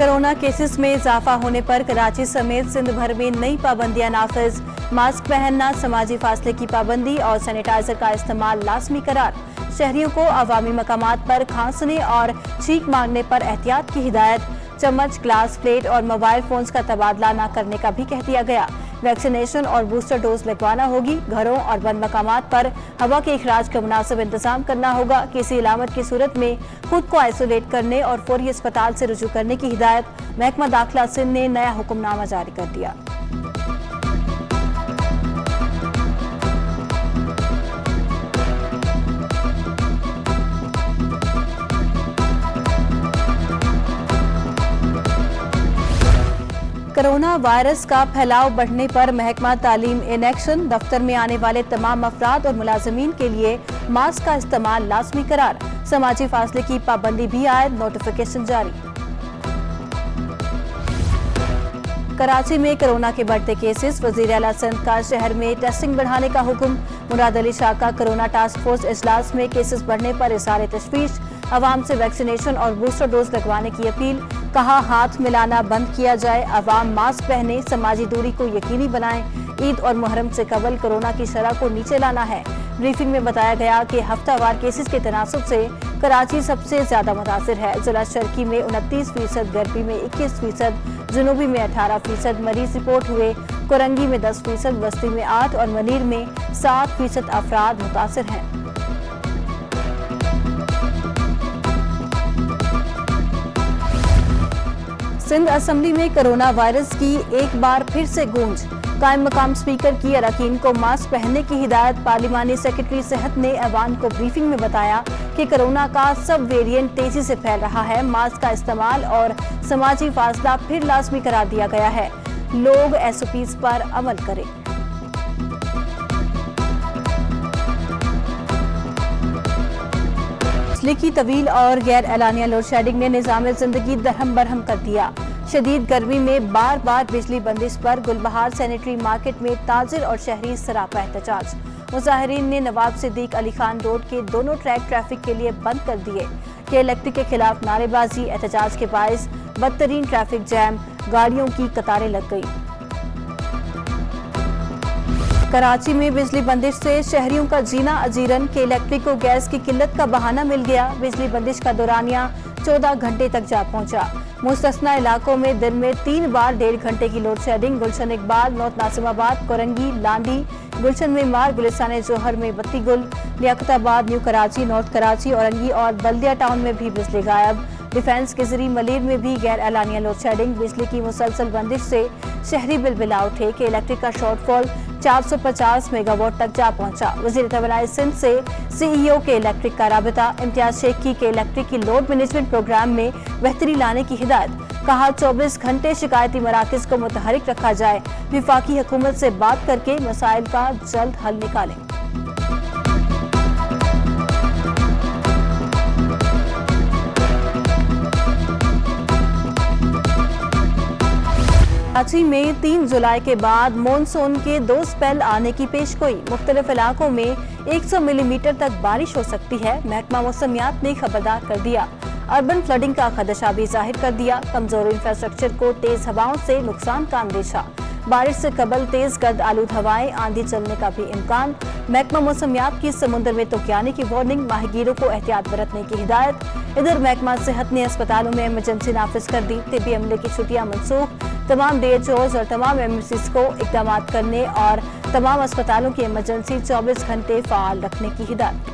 Corona cases में इजाफा होने पर कराची समेत सिंध भर में नई पाबंदियां नाफिज। मास्क पहनना, समाजी फासले की पाबंदी और सैनिटाइजर का इस्तेमाल लाजमी करार। शहरियों को अवामी मकामात पर खांसने और छींक मारने पर एहतियात की हिदायत। चम्मच, ग्लास प्लेट और मोबाइल फोन्स का तबादला न करने का भी कह दिया गया। वैक्सीनेशन और बूस्टर डोज लगवाना होगी। घरों और बंद मकामात पर हवा के इखराज का मुनासिब इंतजाम करना होगा। किसी इलामत की सूरत में खुद को आइसोलेट करने और फौरी अस्पताल से रुजू करने की हिदायत। महकमा दाखिला सिंध ने नया हुक्मनामा जारी कर दिया। कोरोना वायरस का फैलाव बढ़ने पर महकमा तालीम इन एक्शन। दफ्तर में आने वाले तमाम अफराद और मुलाजमीन के लिए मास्क का इस्तेमाल लाजमी करार। समाजी फासले की पाबंदी भी आयद। नोटिफिकेशन जारी। कराची में कोरोना के बढ़ते केसेस। वजीर आला सिंध का शहर में टेस्टिंग बढ़ाने का हुक्म। मुराद अली शाह का कोरोना टास्क फोर्स इजलास में केसेस बढ़ने पर इज़हार तशवीश। अवाम से वैक्सीनेशन और बूस्टर डोज लगवाने की अपील। कहा, हाथ मिलाना बंद किया जाए, अवाम मास्क पहने, समाजी दूरी को यकीनी बनाएं। ईद और मुहर्रम से कबल कोरोना की शरह को नीचे लाना है। ब्रीफिंग में बताया गया कि हफ्तावार केसेस के तनासुब से कराची सबसे ज्यादा मुतासिर है। जिला शर्की में 29%, गर्मी में 21%, जुनूबी में 18% मरीज रिपोर्ट हुए। कोरंगी में 10%, बस्ती में 8% और मनीर में 7% अफराद मुतासिर हैं। सिंध असेंबली में कोरोना वायरस की एक बार फिर से गूंज। कायम मकाम स्पीकर की अरकान को मास्क पहनने की हिदायत। पार्लिमानी सेक्रेटरी सेहत ने ऐवान को ब्रीफिंग में बताया कि कोरोना का सब वेरिएंट तेजी से फैल रहा है। मास्क का इस्तेमाल और समाजी फासला फिर लाजमी करार दिया गया है। लोग SOPs पर अमल करें। बिजली की तवील और गैर एलानिया लोड शेडिंग ने निज़ाम जिंदगी दरहम बरहम कर दिया। शदीद गर्मी में बार बार बिजली बंदिश पर गुलबहार सैनिटरी मार्केट में ताजिर और शहरी सरापा एहतजाज। मुजाहिरीन ने नवाब सिद्दीक अली खान रोड के दोनों ट्रैक ट्रैफिक के लिए बंद कर दिए। के इलेक्ट्रिक के खिलाफ नारेबाजी। एहतजाज के बायस बदतरीन ट्रैफिक जैम, गाड़ियों की कतारें लग गई। कराची में बिजली बंदिश से शहरियों का जीना अजीरन। के इलेक्ट्रिक को गैस की किल्लत का बहाना मिल गया। बिजली बंदिश का दौरानिया 14 घंटे तक जा पहुंचा। मुस्तस्ना इलाकों में दिन में 3 बार 1.5 घंटे की लोड शेडिंग। गुलशन इकबाल, नॉर्थ नासिमाबाद, कोरंगी, लांडी, गुलशन मेमार, गुलिस्तान जोहर में बत्ती गुल। लियाकताबाद, न्यू कराची, नॉर्थ कराची, औरंगी और बल्दिया टाउन में भी बिजली गायब। डिफेंस के जरिए मलीर में भी गैर एलानिया लोड शेडिंग। बिजली की मुसलसल बंदिश से शहरी बिलबिला उठे। के इलेक्ट्रिक का शॉर्टफॉल 450 मेगावाट तक जा पहुंचा। वज़ीर तवानाई सिंध से CEO के इलेक्ट्रिक का राबिता। इम्तियाज शेख की के इलेक्ट्रिक की लोड मैनेजमेंट प्रोग्राम में बेहतरी लाने की हिदायत। कहा, 24 घंटे शिकायती मराकज को मुतहरिक रखा जाए। विफाकी हुकूमत से बात करके मसाइल का जल्द हल निकालें। कराची में 3 जुलाई के बाद मॉनसून के 2 स्पेल आने की पेशगोई। मुख्तलिफ इलाकों में 100 मिलीमीटर तक बारिश हो सकती है। महकमा मौसमियात ने खबरदार कर दिया। अर्बन फ्लडिंग का खदशा भी जाहिर कर दिया। कमजोर इंफ्रास्ट्रक्चर को तेज हवाओं से नुकसान का अंदेशा। बारिश से कबल तेज गर्द आलूद हवाएं, आंधी चलने का भी इम्कान। महकमा मौसमियात की समुद्र में तूफानी की वार्निंग। माहिगीरों को एहतियात बरतने की हिदायत। इधर महकमा सेहत ने अस्पतालों में इमरजेंसी नाफिज कर दी। तिब्बी अमले की छुट्टियां मनसूख। तमाम DHOs और तमाम MSCs को इकदाम करने और तमाम अस्पतालों की इमरजेंसी 24 घंटे फाल रखने की हिदायत।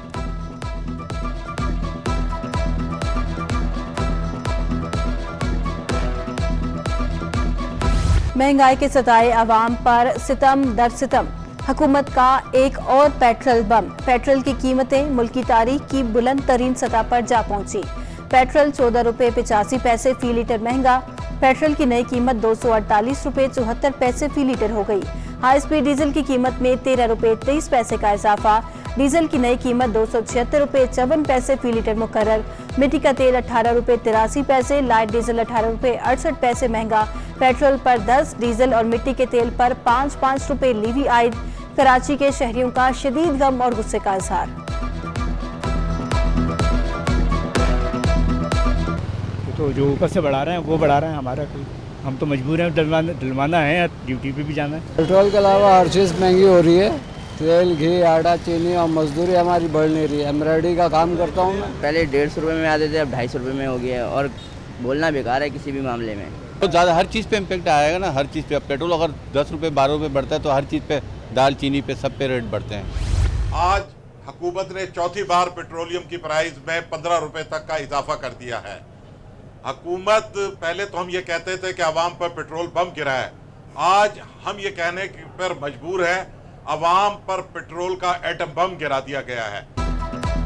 महंगाई के सताए अवाम पर सितम दर सितम। हुकूमत का एक और पेट्रोल बम। पेट्रोल की कीमतें मुल्की तारीख की बुलंद तरीन सतह पर जा पहुंची। पेट्रोल 14 रुपये 85 पैसे फी लीटर महंगा। पेट्रोल की नई कीमत 248 रुपये 74 पैसे फी लीटर हो गई। हाई स्पीड डीजल की कीमत में 13 रुपये 23 पैसे का इजाफा। डीजल की नई कीमत 276 रुपये 54 पैसे फी लीटर मुकर्रर। मिट्टी का तेल 18 रुपये 83 पैसे। लाइट डीजल 18 रुपये 68 पैसे महंगा। पेट्रोल पर 10, डीजल और मिट्टी के तेल पर 5 रुपये लीवी आयद। कराची के शहरियों का शदीद गम और गुस्से का इजहार। तो जो ऊपर से बढ़ा रहे हैं वो बढ़ा रहे हैं, हमारा कोई, हम तो मजबूर हैं, डलवाना है, ड्यूटी पे भी जाना है। पेट्रोल के अलावा हर चीज़ महंगी हो रही है। तेल, घी, आटा, चीनी और मजदूरी हमारी बढ़ नहीं रही है। एम्ब्रॉयडरी का काम करता हूँ मैं। पहले 150 रुपये में आते थे, अब 250 रुपये में हो गया है और बोलना बेकार है किसी भी मामले में। तो ज़्यादा हर चीज़ पे इम्पेक्ट आएगा ना, हर चीज़ पे। अब पेट्रोल अगर 10 रुपये 12 रुपये बढ़ता है तो हर चीज़ पे, दाल चीनी पे, सब पे रेट बढ़ते हैं। आज हुकूमत ने चौथी बार पेट्रोलियम की प्राइस में 15 रुपये तक का इजाफा कर दिया है। हुकूमत, पहले तो हम ये कहते थे कि अवाम पर पेट्रोल बम गिरा है, आज हम ये कहने पर मजबूर है अवाम पर पेट्रोल का एटम बम गिरा दिया गया है।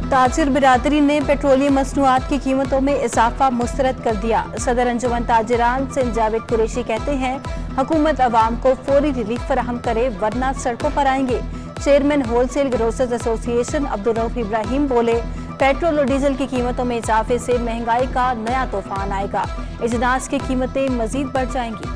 ताजिर बिरादरी ने पेट्रोलियम मसनूआत की कीमतों में इजाफा मुस्तरद कर दिया। सदर अंजुमन ताजिरान सिंध जावेद कुरैशी कहते हैं हुकूमत अवाम को फौरी रिलीफ फराहम करे वरना सड़कों पर आएंगे। Chairman wholesale grocers association Abdul Rauf Ibrahim बोले पेट्रोल और डीजल की कीमतों में इजाफे से महंगाई का नया तूफान आएगा, इजनास की कीमतें मजीद बढ़ जाएंगी।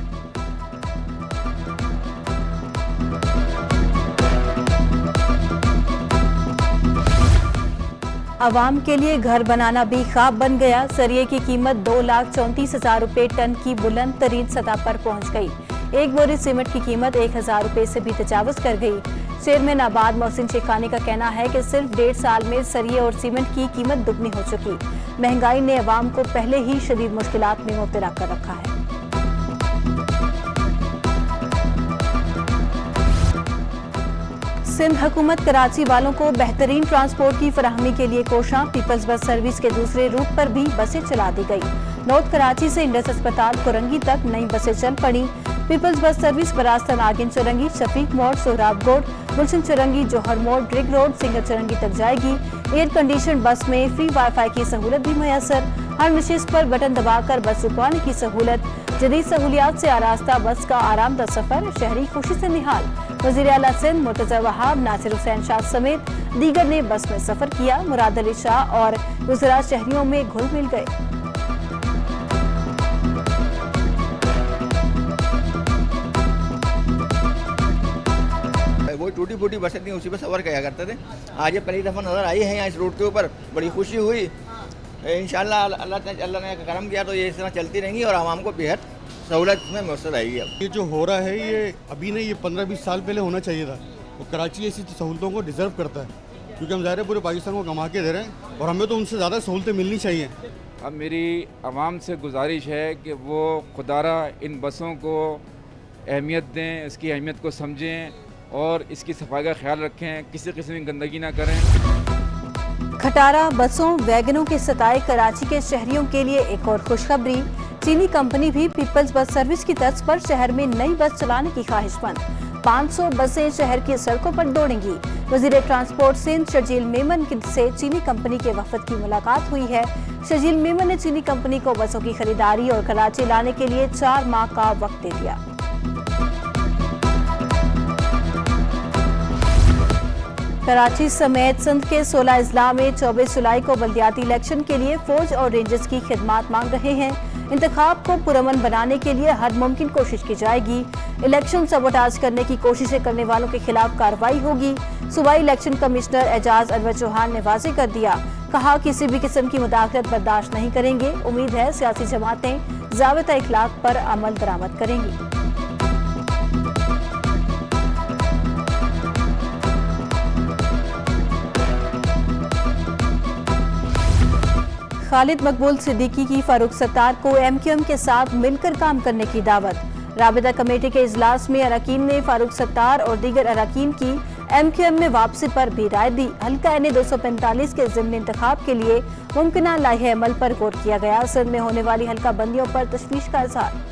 अवाम के लिए घर बनाना भी ख्वाब बन गया। सरिये की कीमत 2,34,000 रुपये टन की बुलंद तरीन सतह पर पहुंच गई। एक बोरी सीमेंट की कीमत 1,000 रुपये से भी तजावुज कर गई। चेयरमैन आबाद मोहसिन शेखानी का कहना है कि सिर्फ 1.5 साल में सरिये और सीमेंट की कीमत दुगनी हो चुकी। महंगाई ने अवाम को पहले ही शदीद मुश्किलात में मुब्तला कर रखा है। सिंध हुकूमत कराची वालों को बेहतरीन ट्रांसपोर्ट की फराहमी के लिए कोशा। पीपल्स बस सर्विस के दूसरे रूट पर भी बसें चला दी गई। नॉर्थ कराची से इंडस अस्पताल कुरंगी तक नई बसें चल पड़ी। पीपल्स बस सर्विस बरास्ता नागिन चुरंगी, शफीक मोड़, सोहराब रोड, गुलशन चुरंगी, जौहर मोड़, ड्रिग रोड, सिंगर चुरंगी तक जाएगी। एयर कंडीशन बस में फ्री वाईफाई की सहूलत भी मुयसर। हर नशिस्त पर बटन दबाकर बस रुकवाने की सहूलत। जदीद सहूलियात से आरास्ता बस का आरामदा सफर, शहरी खुशी से निहाल। वज़ीर आला सिंध मुर्तज़ा वहाब, नासिर हुसैन शाह समेत दीगर ने बस में सफर किया। मुराद अली शाह और गुजरात शहरियों में घुल मिल गए। वो टूटी फूटी बसें थी, उसी पर सफ़र किया करते थे। आज ये पहली दफ़ा नज़र आई है यहाँ इस रूट के ऊपर, बड़ी खुशी हुई। इंशाल्लाह अल्लाह ने करम किया तो ये इस तरह चलती रहेंगी और आवाम को बेहद सहूलत में मुयसर आएगी। अब ये जो हो रहा है ये अभी नहीं, ये 15-20 साल पहले होना चाहिए था। और कराची ऐसी सहूलतों को डिज़र्व करता है, क्योंकि हम ज़ाहिर है पूरे पाकिस्तान को कमा के दे रहे हैं और हमें तो उनसे ज़्यादा सहूलतें मिलनी चाहिए। अब मेरी आवाम से गुजारिश है कि वो खुदारा इन बसों को अहमियत दें, इसकी अहमियत को समझें और इसकी सफाई का ख्याल रखें, किसी किस्म की गंदगी ना करें। खटारा बसों वैगनों के सताए कराची के शहरियों के लिए एक और खुशखबरी। चीनी कंपनी भी पीपल्स बस सर्विस की तर्ज पर शहर में नई बस चलाने की ख्वाहिशमंद। 500 बसें शहर की सड़कों पर दौड़ेंगी। वजीर ट्रांसपोर्ट सिंध शर्जील मेमन से चीनी कंपनी के वफद की मुलाकात हुई है। शर्जील मेमन ने चीनी कंपनी को बसों की खरीदारी और कराची लाने के लिए 4 माह का वक्त दे दिया। कराची समेत सिंध के 16 अजला में 24 जुलाई को बल्दियाती इलेक्शन के लिए फौज और रेंजर्स की खिदमात मांग रहे हैं। इंतखाब को पुरअमन बनाने के लिए हर मुमकिन कोशिश की जाएगी। इलेक्शन सबोटाज करने की कोशिशें करने वालों के खिलाफ कार्रवाई होगी। सूबाई इलेक्शन कमिश्नर एजाज अनवर चौहान ने वाज़ेह कर दिया, कहा किसी भी किस्म की मुदाखलत बर्दाश्त नहीं करेंगे। उम्मीद है सियासी जमातें ज़ाबिता इखलाक पर अमल दरामद करेंगी। खालिद मकबूल सिद्दीकी की फारूक सत्तार को MQM के साथ मिलकर काम करने की दावत। राबिता कमेटी के इजलास में अरकान ने फारूक सत्तार और दीगर अरकान की MQM में वापसी पर भी राय दी। हल्का NA 245 के ज़िम्नी इंतखाब के लिए मुमकिन लाहे अमल पर गौर किया गया। सिंध में होने वाली हल्का बंदियों पर तशवीश का इज़हार।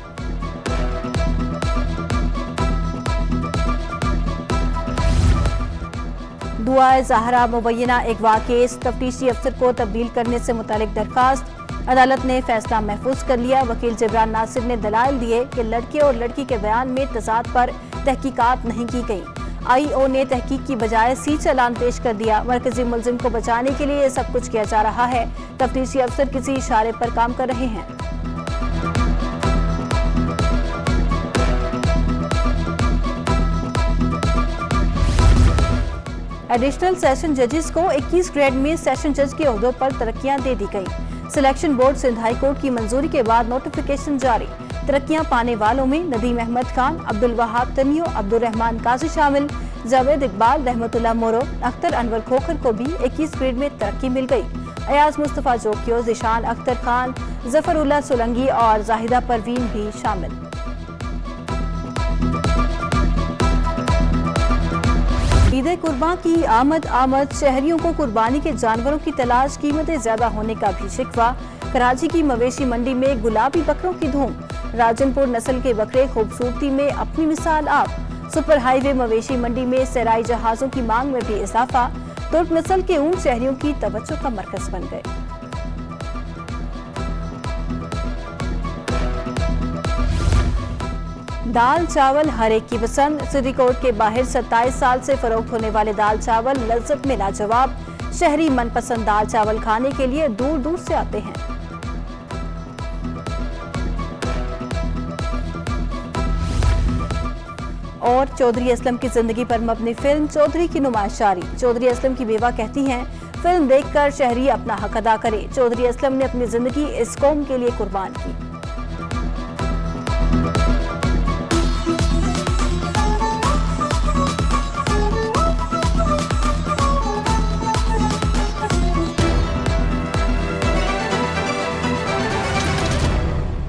दुआ ज़हरा मुबैना अगवा केस तफ्तीशी अफसर को तब्दील करने से मुतालिक दरखास्त। अदालत ने फैसला महफूज कर लिया। वकील जिब्रान नासिर ने दलाइल दिए कि लड़के और लड़की के बयान में तजाद पर तहकीकात नहीं की गई। IO ने तहकीक की बजाय सी चालान पेश कर दिया। मरकजी मुलजिम को बचाने के लिए ये सब कुछ किया जा रहा है। तफ्तीशी अफसर किसी इशारे पर काम कर रहे हैं। एडिशनल सेशन जजेस को 21 ग्रेड में सेशन जज के ओहदों पर तरक्कियां दे दी गई। Selection board Sindh high court की मंजूरी के बाद नोटिफिकेशन जारी। तरक्कियां पाने वालों में नदीम अहमद खान, अब्दुल वहाब तनियो, अब्दुल रहमान काजी शामिल। जावेद इकबाल, रहमतुल्लाह मोरो, अख्तर अनवर खोखर को भी 21 ग्रेड में तरक्की मिल गई। अयाज मुस्तफा जोकियो, जिशान अख्तर खान, जफरुल्लाह सोलंगी और जाहिदा परवीन भी शामिल। ईद कुर्बान की आमद शहरियों को कुर्बानी के जानवरों की तलाश, कीमतें ज्यादा होने का भी शिकवा। कराची की मवेशी मंडी में गुलाबी बकरों की धूम। राजनपुर नस्ल के बकरे खूबसूरती में अपनी मिसाल आप। सुपर हाईवे मवेशी मंडी में सराई जहाजों की मांग में भी इजाफा। तुर्क नस्ल के ऊंट शहरियों की तवज्जो का मरकज बन गए। दाल चावल हर एक की पसंद। सिटी कोर्ट के बाहर 27 साल से फरोख्त होने वाले दाल चावल लज्जत में लाजवाब। शहरी मनपसंद दाल चावल खाने के लिए दूर दूर से आते हैं। और चौधरी असलम की जिंदगी पर मबनी फिल्म चौधरी की नुमाइश जारी। चौधरी असलम की बेवा कहती हैं, फिल्म देखकर शहरी अपना हक अदा करे। चौधरी असलम ने अपनी जिंदगी इस कौम के लिए कुर्बान की।